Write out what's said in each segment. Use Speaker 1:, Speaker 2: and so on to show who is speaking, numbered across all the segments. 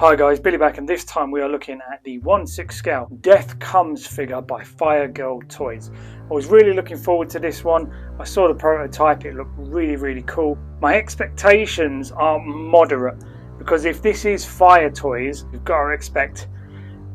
Speaker 1: Hi guys, Billy back, and this time we are looking at the 1/6 scale Death Comes figure by Fire Girl Toys. I was really looking forward to this one. I saw the prototype, it looked really cool. My expectations are moderate because if this is Fire Toys, you've got to expect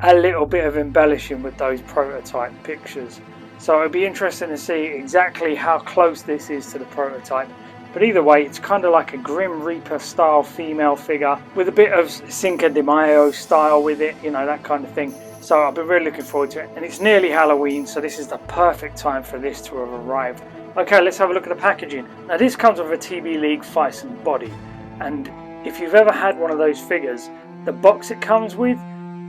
Speaker 1: a little bit of embellishing with those prototype pictures. So it'll be interesting to see exactly how close this is to the prototype. But either way, it's kind of like a Grim Reaper style female figure with a bit of Cinco de Mayo style with it, you know, that kind of thing. So I've been really looking forward to it. And it's nearly Halloween, so this is the perfect time for this to have arrived. Okay, let's have a look at the packaging. Now this comes with a TB League Fison body. And if you've ever had one of those figures, the box it comes with,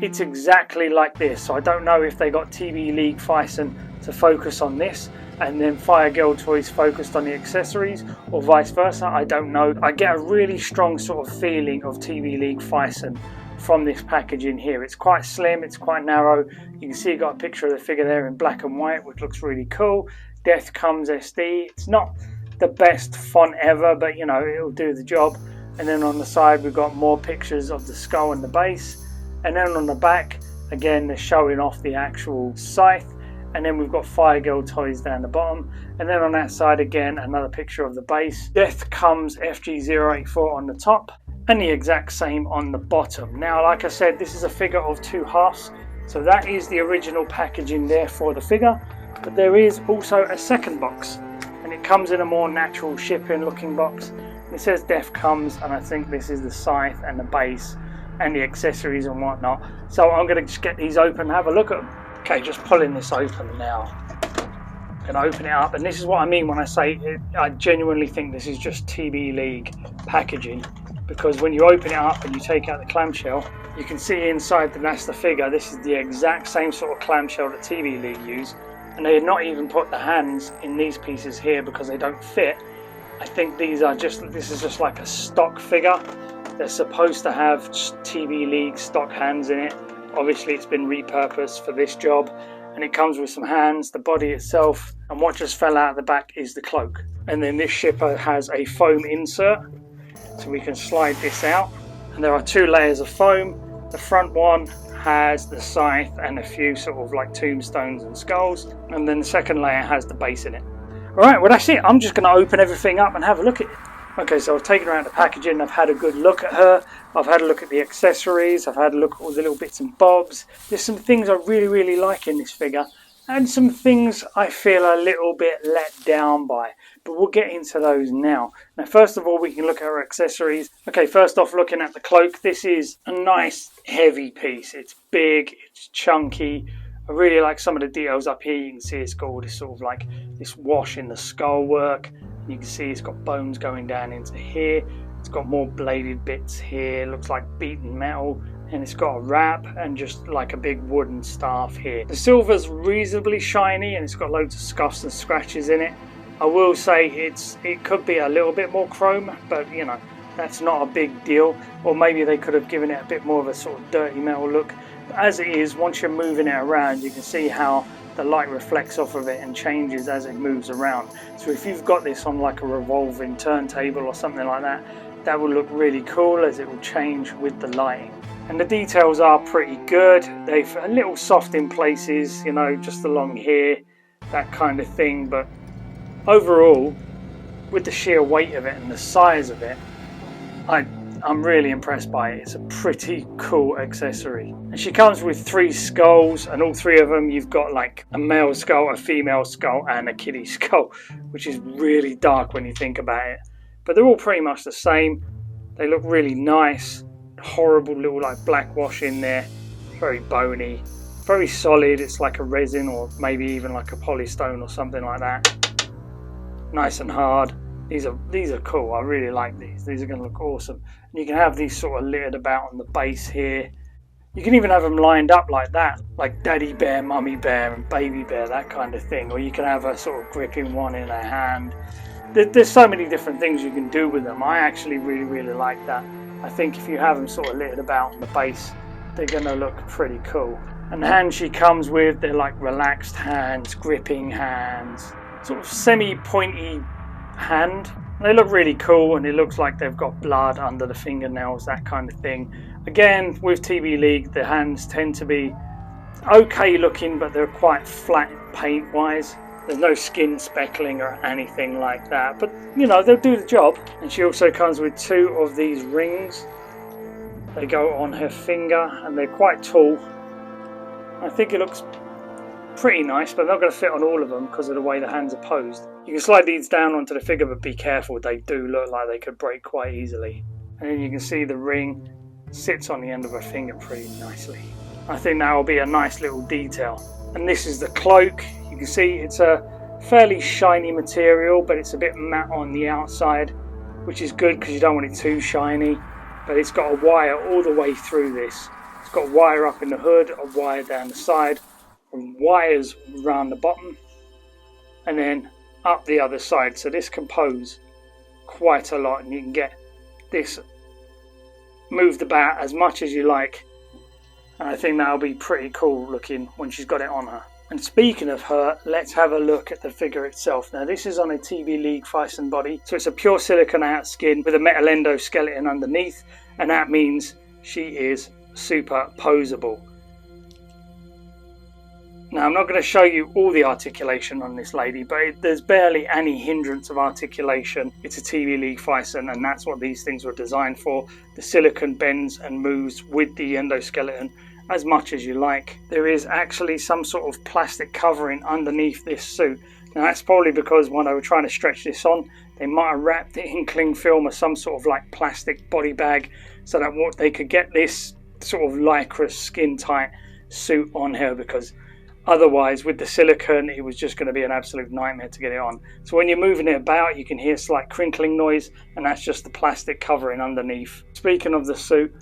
Speaker 1: it's exactly like this. So I don't know if they got TB League Fison to focus on this and then Fire Girl Toys focused on the accessories, or vice versa. I don't know. I get a really strong sort of feeling of TV League Fison from this packaging here. It's quite slim, it's quite narrow. You can see you got a picture of the figure there in black and white, which looks really cool. Death Comes SD. It's not the best font ever, but you know, it'll do the job. And then on the side we've got more pictures of the skull and the base. And then on the back, again, they're showing off the actual scythe. And then we've got Fire Girl Toys down the bottom. And then on that side again, another picture of the base. Death Comes FG084 on the top. And the exact same on the bottom. Now, like I said, this is a figure of two halves. So that is the original packaging there for the figure. But there is also a second box. And it comes in a more natural shipping looking box. And it says Death Comes. And I think this is the scythe and the base and the accessories and whatnot. So I'm going to just get these open and have a look at them. Okay, just pulling this open now. I'm gonna open it up, and this is what I mean when I say it, I genuinely think this is just TB League packaging, because when you open it up and you take out the clamshell, you can see inside that that's the figure. This is the exact same sort of clamshell that TB League use, and they had not even put the hands in these pieces here because they don't fit. I think this is just like a stock figure. They're supposed to have TB League stock hands in it. Obviously it's been repurposed for this job, and it comes with some hands, the body itself, and what just fell out of the back is the cloak. And then this shipper has a foam insert, so we can slide this out. And there are two layers of foam. The front one has the scythe and a few sort of like tombstones and skulls, and then the second layer has the base in it. Alright, well that's it. I'm just going to open everything up and have a look at it. Okay, so I've taken her out the packaging, I've had a good look at her, I've had a look at the accessories, I've had a look at all the little bits and bobs. There's some things I really like in this figure, and some things I feel a little bit let down by, but we'll get into those now. Now first of all, we can look at her accessories. Okay, first off, looking at the cloak, this is a nice heavy piece. It's big, it's chunky. I really like some of the details up here. You can see it's got all this sort of like this wash in the skull work. You can see it's got bones going down into here. It's got more bladed bits here. It looks like beaten metal. And it's got a wrap and just like a big wooden staff here. The silver's reasonably shiny and it's got loads of scuffs and scratches in it. I will say it could be a little bit more chrome, but you know, that's not a big deal. Or maybe they could have given it a bit more of a sort of dirty metal look. But as it is, once you're moving it around, you can see how the light reflects off of it and changes as it moves around. So if you've got this on like a revolving turntable or something like that, that will look really cool as it will change with the lighting. And the details are pretty good. They're a little soft in places, you know, just along here, that kind of thing. But overall, with the sheer weight of it and the size of it, I'm really impressed by it. It's a pretty cool accessory. And she comes with 3 skulls, and all 3 of them you've got like a male skull, a female skull, and a kiddie skull, which is really dark when you think about it. But they're all pretty much the same. They look really nice. Horrible little like black wash in there. Very bony. Very solid. It's like a resin or maybe even like a polystone or something like that. Nice and hard. These are cool. I really like these. These are going to look awesome. And you can have these sort of littered about on the base here. You can even have them lined up like that, like daddy bear, mummy bear, and baby bear, that kind of thing. Or you can have a sort of gripping one in a hand. There's so many different things you can do with them. I actually really like that. I think if you have them sort of littered about on the base, they're going to look pretty cool. And the hands she comes with, they're like relaxed hands, gripping hands, sort of semi-pointy hand. They look really cool, and it looks like they've got blood under the fingernails, that kind of thing. Again, with TB League, the hands tend to be okay looking, but they're quite flat paint wise. There's no skin speckling or anything like that, but you know, they'll do the job. And she also comes with 2 of these rings. They go on her finger, and they're quite tall. I think it looks pretty nice, but they're not going to fit on all of them because of the way the hands are posed. You can slide these down onto the figure, but be careful, they do look like they could break quite easily. And then you can see the ring sits on the end of her finger pretty nicely. I think that will be a nice little detail. And this is the cloak. You can see it's a fairly shiny material, but it's a bit matte on the outside, which is good because you don't want it too shiny. But it's got a wire all the way through this. It's got a wire up in the hood, a wire down the side, and wires around the bottom, and then up the other side. So this can pose quite a lot, and you can get this moved about as much as you like. And I think that'll be pretty cool looking when she's got it on her. And speaking of her, let's have a look at the figure itself. Now this is on a TB League Thyssen body, so it's a pure silicone out skin with a metal endoskeleton underneath, and that means she is super posable. Now I'm not going to show you all the articulation on this lady, but there's barely any hindrance of articulation. It's a TB League Thyssen, and that's what these things were designed for. The silicone bends and moves with the endoskeleton as much as you like. There is actually some sort of plastic covering underneath this suit. Now that's probably because when they were trying to stretch this on, they might have wrapped it in cling film or some sort of like plastic body bag, so that they could get this sort of lycra skin tight suit on her, because otherwise with the silicone it was just going to be an absolute nightmare to get it on. So when you're moving it about, you can hear slight crinkling noise, and that's just the plastic covering underneath. Speaking of the suit,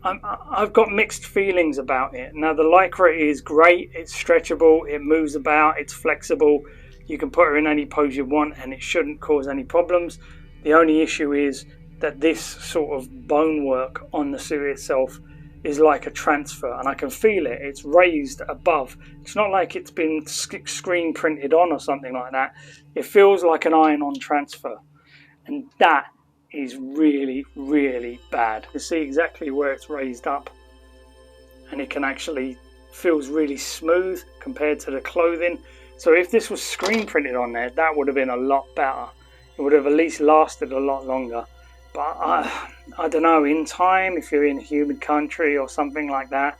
Speaker 1: I've got mixed feelings about it. Now the lycra is great, it's stretchable, it moves about, it's flexible, you can put her in any pose you want and it shouldn't cause any problems. The only issue is that this sort of bone work on the suit itself is like a transfer, and I can feel it. It's raised above. It's not like it's been screen printed on or something like that. It feels like an iron-on transfer, and that is really, really bad. You can see exactly where it's raised up, and it can actually feels really smooth compared to the clothing. So if this was screen printed on there, that would have been a lot better. It would have at least lasted a lot longer. But I don't know, in time, if you're in a humid country or something like that,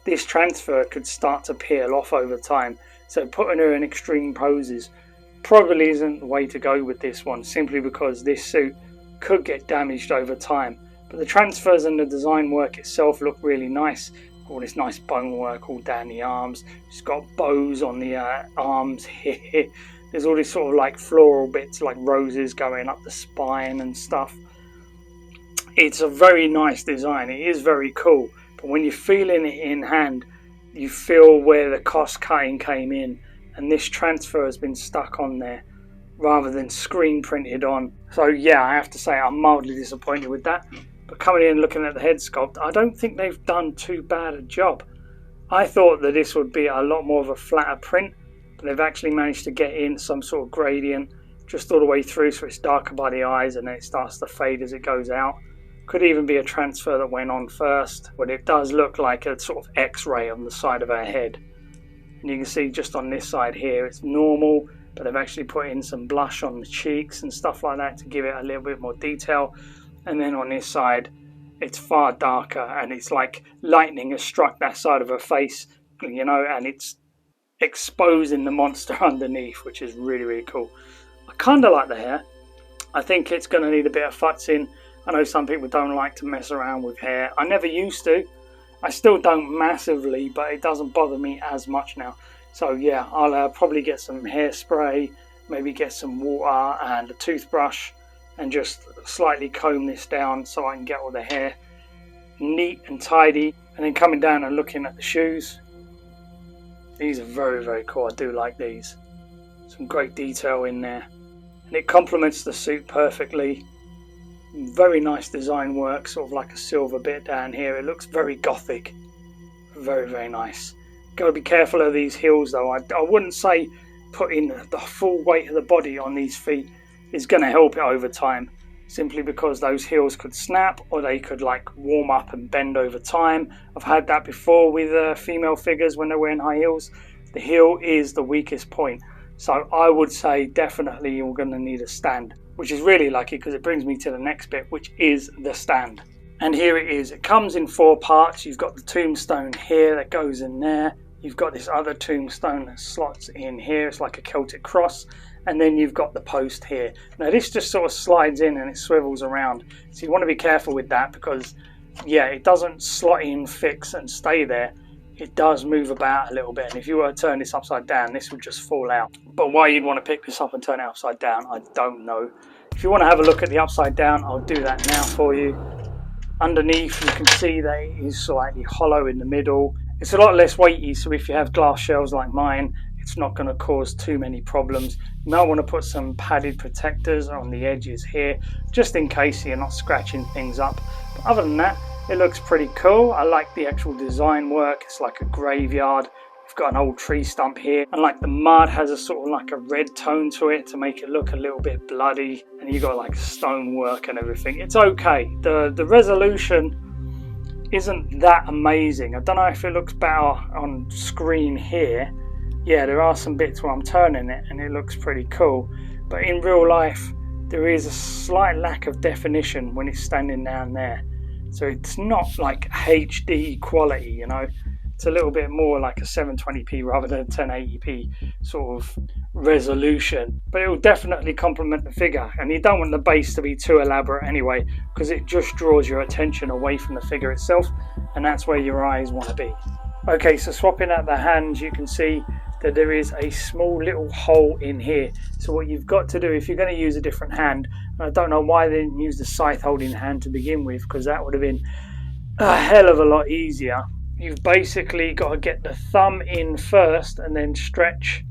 Speaker 1: this transfer could start to peel off over time. So putting her in extreme poses probably isn't the way to go with this one, simply because this suit could get damaged over time. But the transfers and the design work itself look really nice. All this nice bone work all down the arms. She's got bows on the arms here. There's all these sort of like floral bits like roses going up the spine and stuff. It's a very nice design. It is very cool. But when you're feeling it in hand, you feel where the cost cutting came in. And this transfer has been stuck on there rather than screen printed on. So yeah, I have to say I'm mildly disappointed with that. But coming in and looking at the head sculpt, I don't think they've done too bad a job. I thought that this would be a lot more of a flatter print, but they've actually managed to get in some sort of gradient just all the way through, so it's darker by the eyes and then it starts to fade as it goes out. Could even be a transfer that went on first, but it does look like a sort of X-ray on the side of her head. And you can see just on this side here, it's normal, but they've actually put in some blush on the cheeks and stuff like that to give it a little bit more detail. And then on this side, it's far darker, and it's like lightning has struck that side of her face, you know, and it's exposing the monster underneath, which is really, really cool. I kind of like the hair. I think it's going to need a bit of futzing. I know some people don't like to mess around with hair. I never used to. I still don't massively, but it doesn't bother me as much now. So yeah, I'll probably get some hairspray, maybe get some water and a toothbrush, and just slightly comb this down so I can get all the hair neat and tidy. And then coming down and looking at the shoes. These are very, very cool. I do like these. Some great detail in there. And it complements the suit perfectly. Very nice design work, sort of like a silver bit down here. It looks very gothic. Very, very nice. Got to be careful of these heels though. I wouldn't say putting the full weight of the body on these feet, is going to help it over time, simply because those heels could snap or they could like warm up and bend over time. I've had that before with female figures when they're wearing high heels. The heel is the weakest point, so I would say definitely you're going to need a stand, which is really lucky because it brings me to the next bit, which is the stand. And here it is. It comes in 4 parts. You've got the tombstone here that goes in there. You've got this other tombstone that slots in here. It's like a Celtic cross. And then you've got the post here. Now this just sort of slides in and it swivels around. So you want to be careful with that because, yeah, it doesn't slot in, fix and stay there. It does move about a little bit. And if you were to turn this upside down, this would just fall out. But why you'd want to pick this up and turn it upside down, I don't know. If you want to have a look at the upside down, I'll do that now for you. Underneath you can see that it is slightly hollow in the middle. It's a lot less weighty, so if you have glass shells like mine, it's not going to cause too many problems. You might want to put some padded protectors on the edges here, just in case you're not scratching things up. But other than that, it looks pretty cool. I like the actual design work. It's like a graveyard. You've got an old tree stump here, and like the mud has a sort of like a red tone to it to make it look a little bit bloody, and you've got like stonework and everything. It's okay. The resolution isn't that amazing. I don't know if it looks better on screen here. Yeah, there are some bits where I'm turning it and it looks pretty cool, but in real life there is a slight lack of definition when it's standing down there. So it's not like HD quality, you know. It's a little bit more like a 720p rather than a 1080p sort of resolution. But it will definitely complement the figure. And you don't want the base to be too elaborate anyway, because it just draws your attention away from the figure itself. And that's where your eyes want to be. Okay, so swapping out the hands, you can see that there is a small little hole in here. So what you've got to do, if you're going to use a different hand, and I don't know why they didn't use the scythe holding hand to begin with, because that would have been a hell of a lot easier. You've basically got to get the thumb in first and then stretch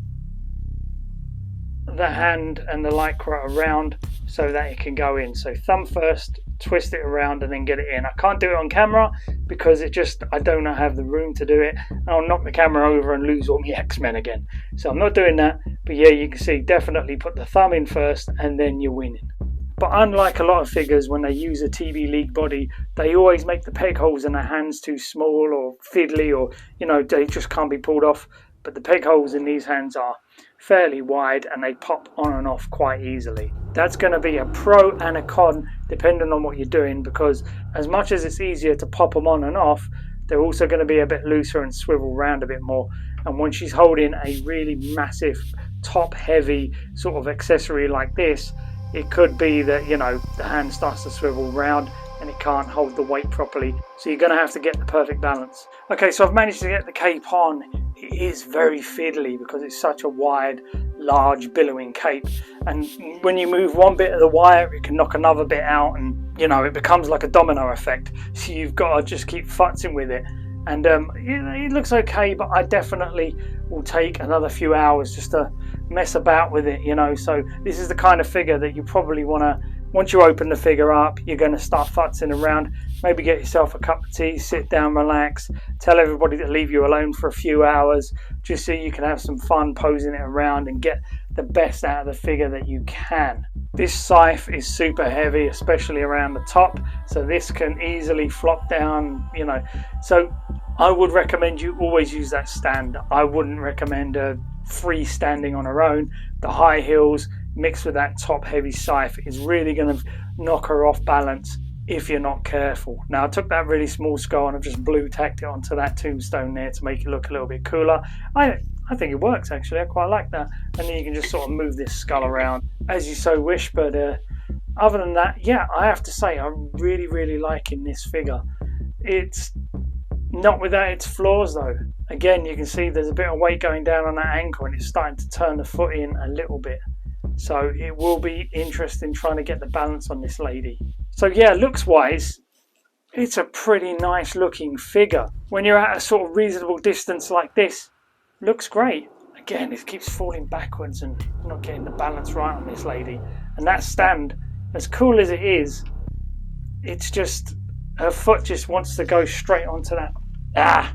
Speaker 1: the hand and the lycra around so that it can go in. So thumb first, twist it around and then get it in. I can't do it on camera because I don't have the room to do it. I'll knock the camera over and lose all my X-Men again. So I'm not doing that. But yeah, you can see definitely put the thumb in first and then you're winning. But unlike a lot of figures, when they use a TB League body, they always make the peg holes in their hands too small or fiddly, or, you know, they just can't be pulled off. But the peg holes in these hands are fairly wide and they pop on and off quite easily. That's going to be a pro and a con depending on what you're doing, because as much as it's easier to pop them on and off, they're also going to be a bit looser and swivel around a bit more. And when she's holding a really massive, top heavy sort of accessory like this, it could be that, you know, the hand starts to swivel round and it can't hold the weight properly. So you're going to have to get the perfect balance. Okay, so I've managed to get the cape on. It is very fiddly because it's such a wide, large, billowing cape. And when you move one bit of the wire, it can knock another bit out and, you know, it becomes like a domino effect. So you've got to just keep futzing with it. And it looks okay, but I definitely will take another few hours just to mess about with it, you know. So this is the kind of figure that you probably want to, once you open the figure up, you're going to start futzing around. Maybe get yourself a cup of tea, sit down, relax, tell everybody to leave you alone for a few hours, just so you can have some fun posing it around and get the best out of the figure that you can. This scythe is super heavy, especially around the top, so this can easily flop down, you know. So I would recommend you always use that stand. I wouldn't recommend a freestanding on her own. The high heels mixed with that top heavy scythe is really going to knock her off balance if you're not careful. Now I took that really small skull and I've just blue tacked it onto that tombstone there to make it look a little bit cooler. I think it works actually, I quite like that. And then you can just sort of move this skull around as you so wish. But other than that, yeah, I have to say I'm really liking this figure. It's not without its flaws though. Again, you can see there's a bit of weight going down on that ankle and it's starting to turn the foot in a little bit. So it will be interesting trying to get the balance on this lady. So yeah, looks wise, it's a pretty nice looking figure. When you're at a sort of reasonable distance like this, looks great. Again, it keeps falling backwards and not getting the balance right on this lady. And that stand, as cool as it is, it's just, her foot just wants to go straight onto that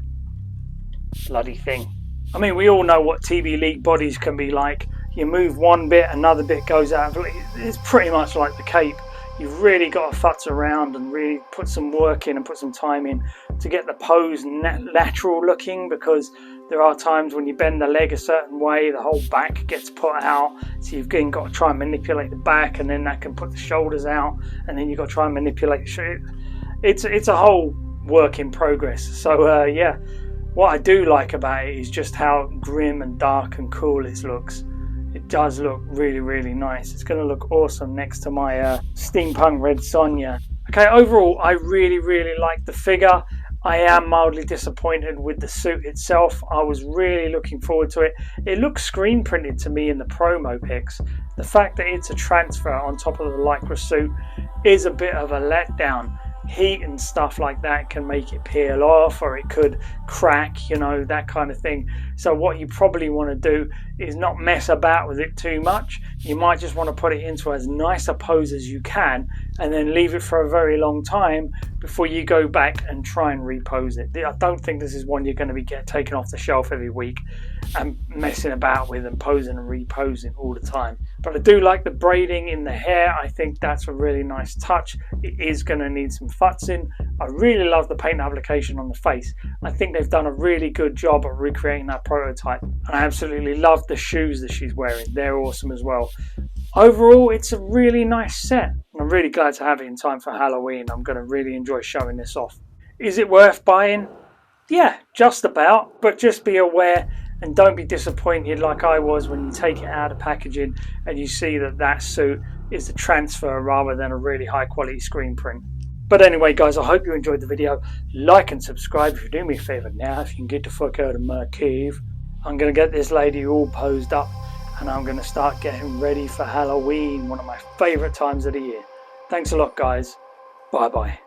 Speaker 1: bloody thing. I mean, we all know what TB League bodies can be like. You move one bit, another bit goes out. It's pretty much like the cape. You've really got to futz around and really put some work in and put some time in to get the pose natural looking, because there are times when you bend the leg a certain way, the whole back gets put out. So you've again got to try and manipulate the back, and then that can put the shoulders out, and then you've got to try and manipulate the shoulder. It's a whole work in progress. So yeah, what I do like about it is just how grim and dark and cool it looks. It does look really, really nice. It's going to look awesome next to my steampunk red Sonya. Okay, overall, I really, really like the figure. I am mildly disappointed with the suit itself. I was really looking forward to it. It looks screen printed to me in the promo pics. The fact that it's a transfer on top of the Lycra suit is a bit of a letdown. Heat and stuff like that can make it peel off, or it could crack, you know, that kind of thing. So what you probably want to do is not mess about with it too much. You might just want to put it into as nice a pose as you can, and then leave it for a very long time before you go back and try and repose it. I don't think this is one you're going to be taken off the shelf every week and messing about with and posing and reposing all the time. But I do like the braiding in the hair. I think that's a really nice touch. It is going to need some futzing. I really love the paint application on the face. I think they've done a really good job of recreating that prototype. And I absolutely love the shoes that she's wearing. They're awesome as well. Overall, it's a really nice set. I'm really glad to have it in time for Halloween. I'm going to really enjoy showing this off. Is it worth buying? Yeah, just about. But just be aware and don't be disappointed like I was when you take it out of packaging and you see that that suit is a transfer rather than a really high quality screen print. But anyway guys, I hope you enjoyed the video. Like and subscribe if you do me a favour now, if you can get the fuck out of my cave. I'm going to get this lady all posed up and I'm going to start getting ready for Halloween, one of my favourite times of the year. Thanks a lot guys. Bye bye.